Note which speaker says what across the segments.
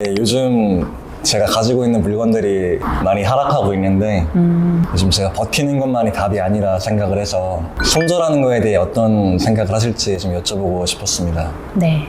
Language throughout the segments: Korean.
Speaker 1: 네, 요즘 제가 가지고 있는 물건들이 많이 하락하고 있는데 요즘 제가 버티는 것만이 답이 아니라 생각을 해서 손절하는 거에 대해 어떤 생각을 하실지 좀 여쭤보고 싶었습니다.
Speaker 2: 네.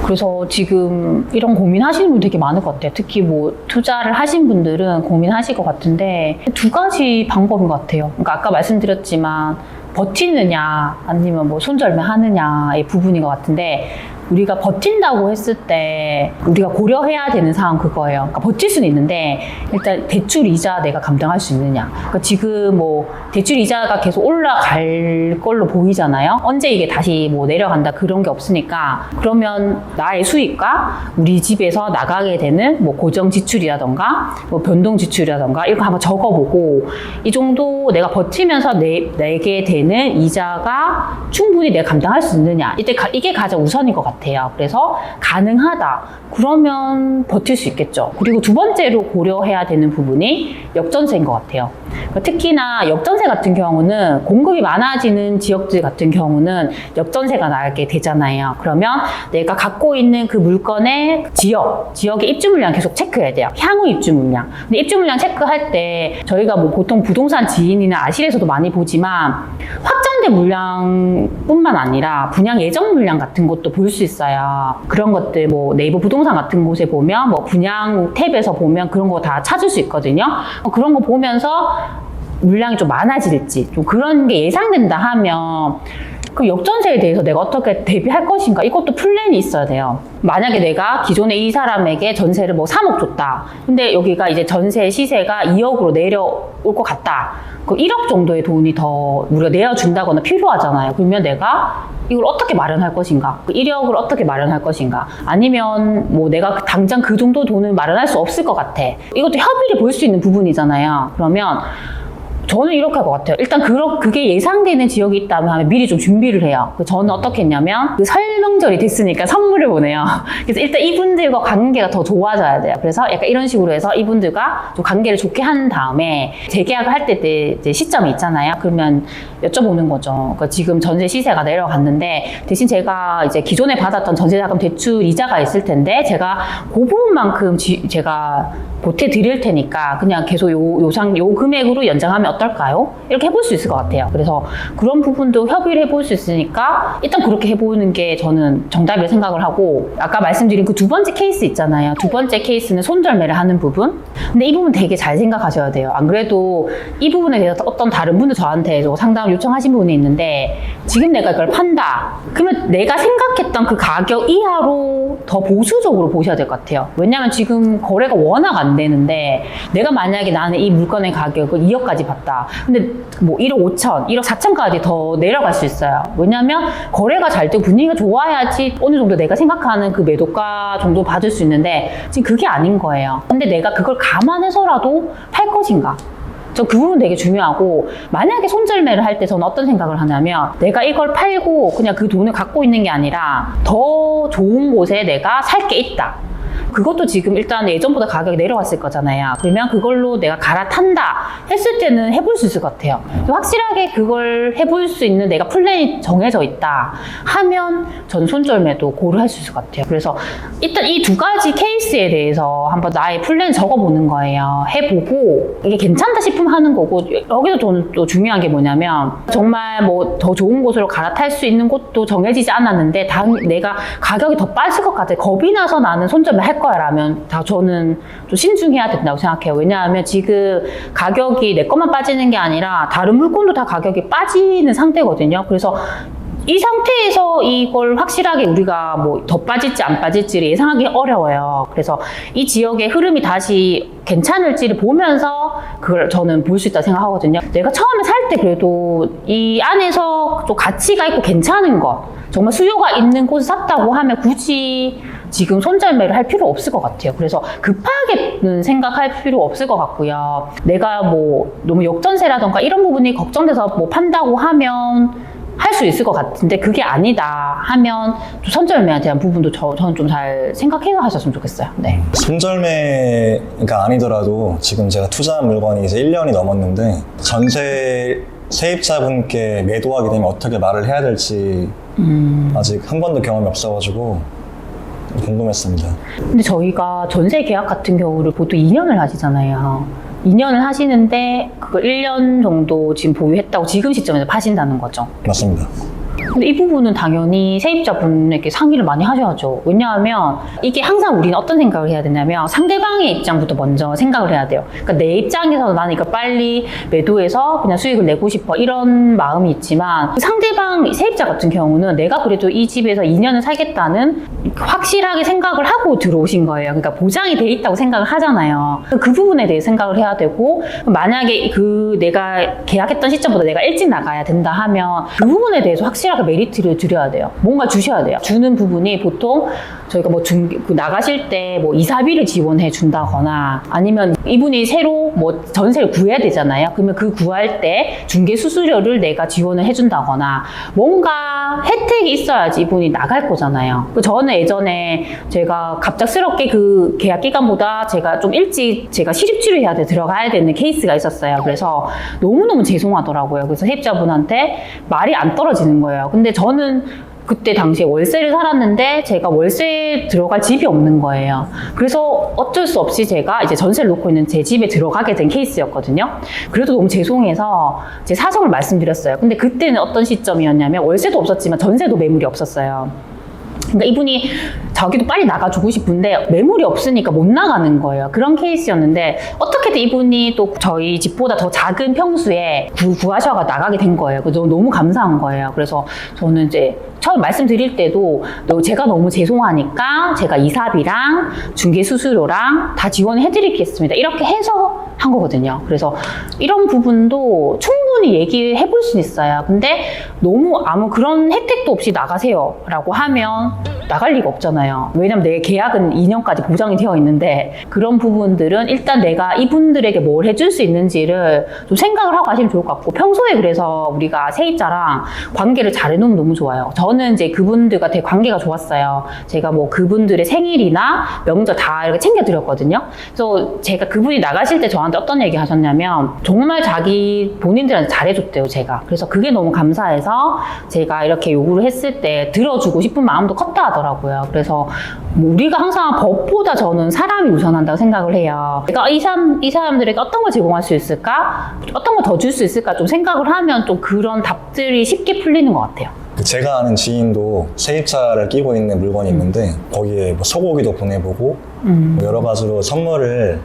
Speaker 2: 그래서 지금 이런 고민하시는 분 되게 많을 것 같아요. 특히 뭐 투자를 하신 분들은 고민하실 것 같은데 두 가지 방법인 것 같아요. 그러니까 아까 말씀드렸지만 버티느냐 아니면 뭐 손절매 하느냐의 부분인 것 같은데 우리가 버틴다고 했을 때 우리가 고려해야 되는 상황 그거예요. 그러니까 버틸 수는 있는데 일단 대출 이자 내가 감당할 수 있느냐. 그러니까 지금 뭐 대출 이자가 계속 올라갈 걸로 보이잖아요. 언제 이게 다시 뭐 내려간다 그런 게 없으니까 그러면 나의 수익과 우리 집에서 나가게 되는 뭐 고정 지출이라던가 뭐 변동 지출이라던가 이거 한번 적어보고 이 정도 내가 버티면서 내게 되는 이자가 충분히 내가 감당할 수 있느냐. 이게 가장 우선인 것 같아요. 그래서 가능하다. 그러면 버틸 수 있겠죠. 그리고 두 번째로 고려해야 되는 부분이 역전세인 것 같아요. 그러니까 특히나 역전세 같은 경우는 공급이 많아지는 지역들 같은 경우는 역전세가 나게 되잖아요. 그러면 내가 갖고 있는 그 물건의 지역의 입주 물량 계속 체크해야 돼요. 향후 입주 물량. 근데 입주 물량 체크할 때 저희가 뭐 보통 부동산 지인이나 아실에서도 많이 보지만 확정된 물량뿐만 아니라 분양 예정 물량 같은 것도 볼 수 있어요. 그런 것들 뭐 네이버 부동산 같은 곳에 보면 뭐 분양 탭에서 보면 그런 거 다 찾을 수 있거든요. 그런 거 보면서 물량이 좀 많아질지 좀 그런 게 예상된다 하면 그 역전세에 대해서 내가 어떻게 대비할 것인가 이것도 플랜이 있어야 돼요. 만약에 내가 기존에 이 사람에게 전세를 뭐 3억 줬다. 근데 여기가 이제 전세 시세가 2억으로 내려올 것 같다. 그 1억 정도의 돈이 더 우리가 내어준다거나 필요하잖아요. 그러면 내가 이걸 어떻게 마련할 것인가? 그 1억을 어떻게 마련할 것인가? 아니면 뭐 내가 당장 그 정도 돈을 마련할 수 없을 것 같아. 이것도 협의를 볼 수 있는 부분이잖아요. 그러면 저는 이렇게 할 것 같아요. 일단 그게 예상되는 지역이 있다면 미리 좀 준비를 해요. 저는 어떻게 했냐면 그 설명절이 됐으니까 선물을 보내요. 그래서 일단 이분들과 관계가 더 좋아져야 돼요. 그래서 약간 이런 식으로 해서 이분들과 좀 관계를 좋게 한 다음에 재계약을 할 때 이제 시점이 있잖아요. 그러면 여쭤보는 거죠. 그러니까 지금 전세 시세가 내려갔는데 대신 제가 이제 기존에 받았던 전세자금 대출 이자가 있을 텐데 제가 그 부분만큼 제가 보태드릴 테니까 그냥 계속 요 금액으로 연장하면 어떨까요? 이렇게 해볼 수 있을 것 같아요. 그래서 그런 부분도 협의를 해볼 수 있으니까 일단 그렇게 해보는 게 저는 정답이라고 생각을 하고 아까 말씀드린 그 두 번째 케이스 있잖아요. 두 번째 케이스는 손절매를 하는 부분. 근데 이 부분 되게 잘 생각하셔야 돼요. 안 그래도 이 부분에 대해서 어떤 다른 분들 저한테 상담을 요청하신 분이 있는데 지금 내가 이걸 판다. 그러면 내가 생각했던 그 가격 이하로 더 보수적으로 보셔야 될 것 같아요. 왜냐하면 지금 거래가 워낙 안 되는데 내가 만약에 나는 이 물건의 가격을 2억까지 봤다. 근데 뭐 1억 5천, 1억 4천까지 더 내려갈 수 있어요. 왜냐하면 거래가 잘 되고 분위기가 좋아야지 어느 정도 내가 생각하는 그 매도가 정도 받을 수 있는데 지금 그게 아닌 거예요. 근데 내가 그걸 감안해서라도 팔 것인가? 저 그 부분 되게 중요하고 만약에 손절매를 할 때 저는 어떤 생각을 하냐면 내가 이걸 팔고 그냥 그 돈을 갖고 있는 게 아니라 더 좋은 곳에 내가 살 게 있다. 그것도 지금 일단 예전보다 가격이 내려갔을 거잖아요. 그러면 그걸로 내가 갈아탄다 했을 때는 해볼 수 있을 것 같아요. 확실하게 그걸 해볼 수 있는 내가 플랜이 정해져 있다 하면 전 손절매도 고려할 수 있을 것 같아요. 그래서 일단 이 두 가지 케이스에 대해서 한번 나의 플랜 적어보는 거예요. 해보고 이게 괜찮다 싶으면 하는 거고 여기서 저는 또 중요한 게 뭐냐면 정말 뭐 더 좋은 곳으로 갈아탈 수 있는 곳도 정해지지 않았는데 내가 가격이 더 빠질 것 같아. 겁이 나서 나는 손절매 할 거야 라면 저는 좀 신중해야 된다고 생각해요. 왜냐하면 지금 가격이 내 것만 빠지는 게 아니라 다른 물건도 다 가격이 빠지는 상태거든요. 그래서 이 상태에서 이걸 확실하게 우리가 뭐 더 빠질지 안 빠질지를 예상하기 어려워요. 그래서 이 지역의 흐름이 다시 괜찮을지를 보면서 그걸 저는 볼 수 있다고 생각하거든요. 내가 처음에 살 때 그래도 이 안에서 좀 가치가 있고 괜찮은 것 정말 수요가 있는 곳을 샀다고 하면 굳이 지금 손절매를 할 필요 없을 것 같아요. 그래서 급하게는 생각할 필요 없을 것 같고요. 내가 뭐 너무 역전세라던가 이런 부분이 걱정돼서 뭐 판다고 하면 할 수 있을 것 같은데 그게 아니다 하면 손절매에 대한 부분도 저는 좀 잘 생각해서 하셨으면 좋겠어요. 네.
Speaker 1: 손절매가 아니더라도 지금 제가 투자한 물건이 이제 1년이 넘었는데 전세 세입자분께 매도하게 되면 어떻게 말을 해야 될지 아직 한 번도 경험이 없어가지고 궁금했습니다.
Speaker 2: 근데 저희가 전세 계약 같은 경우를 보통 2년을 하시잖아요. 2년을 하시는데 그걸 1년 정도 지금 보유했다고 지금 시점에서 파신다는 거죠.
Speaker 1: 맞습니다.
Speaker 2: 근데 이 부분은 당연히 세입자분에게 상의를 많이 하셔야죠. 왜냐하면 이게 항상 우리는 어떤 생각을 해야 되냐면 상대방의 입장부터 먼저 생각을 해야 돼요. 그러니까 내 입장에서 나는 이거 빨리 매도해서 그냥 수익을 내고 싶어 이런 마음이 있지만 상대방 세입자 같은 경우는 내가 그래도 이 집에서 2년을 살겠다는 확실하게 생각을 하고 들어오신 거예요. 그러니까 보장이 돼 있다고 생각을 하잖아요. 그 부분에 대해 생각을 해야 되고 만약에 내가 계약했던 시점보다 내가 일찍 나가야 된다 하면 그 부분에 대해서 확실하게 메리트를 드려야 돼요. 뭔가 주셔야 돼요. 주는 부분이 보통 저희가 뭐 나가실 때 뭐 이사비를 지원해 준다거나 아니면 이분이 새로 뭐 전세를 구해야 되잖아요. 그러면 그 구할 때 중개 수수료를 내가 지원을 해준다거나 뭔가 혜택이 있어야지 이분이 나갈 거잖아요. 저는 예전에 제가 갑작스럽게 그 계약 기간보다 제가 좀 일찍 제가 시립치료해야 돼 들어가야 되는 케이스가 있었어요. 그래서 너무너무 죄송하더라고요. 그래서 세입자분한테 말이 안 떨어지는 거예요. 근데 저는 그때 당시에 월세를 살았는데 제가 월세에 들어갈 집이 없는 거예요. 그래서 어쩔 수 없이 제가 이제 전세를 놓고 있는 제 집에 들어가게 된 케이스였거든요. 그래도 너무 죄송해서 제 사정을 말씀드렸어요. 근데 그때는 어떤 시점이었냐면 월세도 없었지만 전세도 매물이 없었어요. 그러니까 이분이 자기도 빨리 나가주고 싶은데 매물이 없으니까 못 나가는 거예요. 그런 케이스였는데 어떻게든 이분이 또 저희 집보다 더 작은 평수에 구하셔가 나가게 된 거예요. 그래서 너무 감사한 거예요. 그래서 저는 이제 처음 말씀드릴 때도 제가 너무 죄송하니까 제가 이사비랑 중개 수수료랑 다 지원을 해드리겠습니다. 이렇게 해서 한 거거든요. 그래서 이런 부분도 충분히 얘기해 볼 수 있어요. 근데 너무 아무 그런 혜택도 없이 나가세요 라고 하면 나갈 리가 없잖아요. 왜냐면 내 계약은 2년까지 보장이 되어 있는데 그런 부분들은 일단 내가 이분들에게 뭘 해줄 수 있는지를 좀 생각을 하고 하시면 좋을 것 같고 평소에 그래서 우리가 세입자랑 관계를 잘 해놓으면 너무 좋아요. 저는 이제 그분들과 되게 관계가 좋았어요. 제가 뭐 그분들의 생일이나 명절 다 이렇게 챙겨드렸거든요. 그래서 제가 그분이 나가실 때 저한테 어떤 얘기 하셨냐면 정말 자기 본인들한테 잘해줬대요, 제가. 그래서 그게 너무 감사해서 제가 이렇게 요구를 했을 때 들어주고 싶은 마음도 컸다 하더라고요. 그래서 뭐 우리가 항상 법보다 저는 사람이 우선한다고 생각을 해요. 내가 이 사람들에게 어떤 걸 제공할 수 있을까? 어떤 걸 더 줄 수 있을까? 좀 생각을 하면 좀 그런 답들이 쉽게 풀리는 것 같아요.
Speaker 1: 제가 아는 지인도 세입자를 끼고 있는 물건이 있는데 거기에 뭐 소고기도 보내보고 뭐 여러 가지로 선물을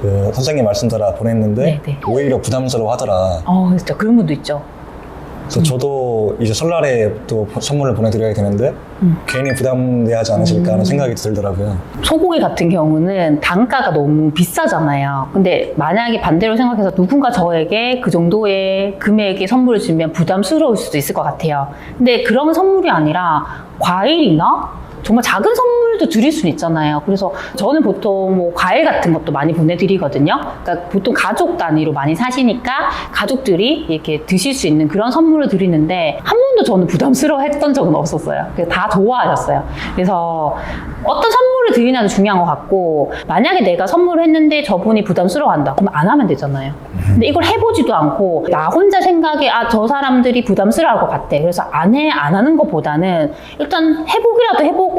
Speaker 1: 그 선생님 말씀대로 보냈는데
Speaker 2: 네네.
Speaker 1: 오히려 부담스러워 하더라.
Speaker 2: 진짜 그런 분도 있죠.
Speaker 1: 그래서 저도 이제 설날에 또 선물을 보내드려야 되는데 괜히 부담돼야 하지 않으실까 하는 생각이 들더라고요.
Speaker 2: 소고기 같은 경우는 단가가 너무 비싸잖아요. 근데 만약에 반대로 생각해서 누군가 저에게 그 정도의 금액의 선물을 주면 부담스러울 수도 있을 것 같아요. 근데 그런 선물이 아니라 과일이나 정말 작은 선물도 드릴 수는 있잖아요. 그래서 저는 보통 뭐 과일 같은 것도 많이 보내드리거든요. 그러니까 보통 가족 단위로 많이 사시니까 가족들이 이렇게 드실 수 있는 그런 선물을 드리는데 한 번도 저는 부담스러워 했던 적은 없었어요. 다 좋아하셨어요. 그래서 어떤 선물을 드리냐도 중요한 것 같고 만약에 내가 선물을 했는데 저분이 부담스러워한다. 그럼 안 하면 되잖아요. 근데 이걸 해보지도 않고 나 혼자 생각에 저 사람들이 부담스러워할 것 같아. 그래서 안 하는 것보다는 일단 해보기라도 해보고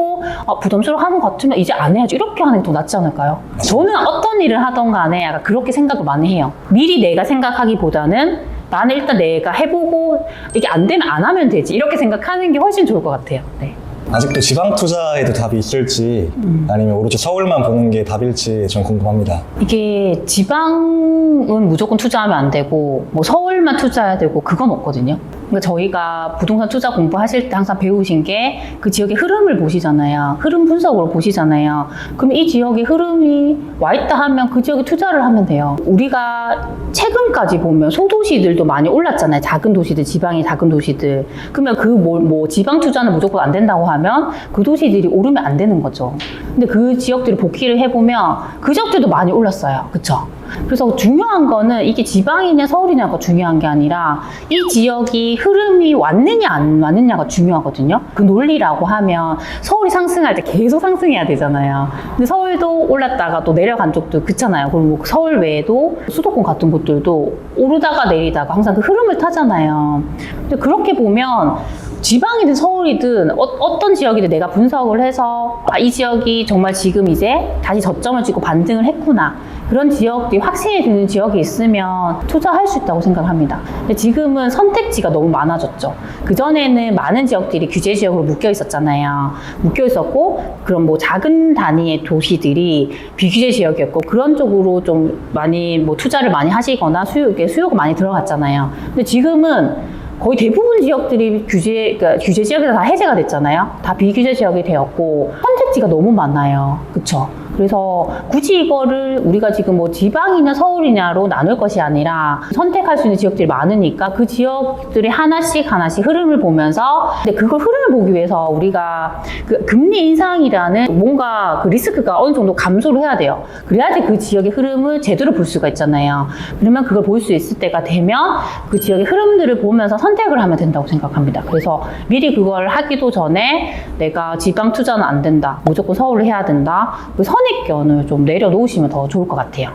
Speaker 2: 부담스러워하는 것 같으면 이제 안 해야지 이렇게 하는 게 더 낫지 않을까요? 저는 어떤 일을 하던 간에 약간 그렇게 생각을 많이 해요. 미리 내가 생각하기보다는 나는 일단 내가 해보고 이게 안 되면 안 하면 되지 이렇게 생각하는 게 훨씬 좋을 것 같아요. 네.
Speaker 1: 아직도 지방 투자에도 답이 있을지 아니면 오로지 서울만 보는 게 답일지 좀 궁금합니다.
Speaker 2: 이게 지방은 무조건 투자하면 안 되고 뭐 서울만 투자해야 되고 그건 없거든요. 그러니까 저희가 부동산 투자 공부하실 때 항상 배우신 게 그 지역의 흐름을 보시잖아요. 흐름 분석으로 보시잖아요. 그러면 이 지역의 흐름이 와 있다 하면 그 지역에 투자를 하면 돼요. 우리가 최근까지 보면 소도시들도 많이 올랐잖아요. 작은 도시들, 지방의 작은 도시들. 그러면 그 지방 투자는 무조건 안 된다고 하면 그 도시들이 오르면 안 되는 거죠. 근데 그 지역들을 복귀를 해보면 그 지역들도 많이 올랐어요. 그쵸? 그래서 중요한 거는 이게 지방이냐 서울이냐가 중요한 게 아니라 이 지역이 흐름이 왔느냐 안 왔느냐가 중요하거든요. 그 논리라고 하면 서울이 상승할 때 계속 상승해야 되잖아요. 근데 서울도 올랐다가 또 내려간 쪽도 그렇잖아요. 그리고 서울 외에도 수도권 같은 곳들도 오르다가 내리다가 항상 그 흐름을 타잖아요. 근데 그렇게 보면 지방이든 서울이든 어떤 지역이든 내가 분석을 해서 이 지역이 정말 지금 이제 다시 저점을 찍고 반등을 했구나. 그런 지역들이 확신이 드는 지역이 있으면 투자할 수 있다고 생각합니다. 근데 지금은 선택지가 너무 많아졌죠. 그전에는 많은 지역들이 규제 지역으로 묶여 있었잖아요. 묶여 있었고, 그런 뭐 작은 단위의 도시들이 비규제 지역이었고, 그런 쪽으로 좀 많이 뭐 투자를 많이 하시거나 수요가 많이 들어갔잖아요. 근데 지금은 거의 대부분 지역들이 그러니까 규제 지역에서 다 해제가 됐잖아요. 다 비규제 지역이 되었고 선택지가 너무 많아요. 그쵸? 그래서 굳이 이거를 우리가 지금 뭐 지방이냐 서울이냐로 나눌 것이 아니라 선택할 수 있는 지역들이 많으니까 그 지역들이 하나씩 흐름을 보면서, 근데 그걸 흐름을 보기 위해서 우리가 그 금리 인상이라는 뭔가 그 리스크가 어느 정도 감소를 해야 돼요. 그래야지 그 지역의 흐름을 제대로 볼 수가 있잖아요. 그러면 그걸 볼 수 있을 때가 되면 그 지역의 흐름들을 보면서 선택을 하면 된다고 생각합니다. 그래서 미리 그걸 하기도 전에 내가 지방 투자는 안 된다, 무조건 서울을 해야 된다, 그 선입견을 좀 내려놓으시면 더 좋을 것 같아요.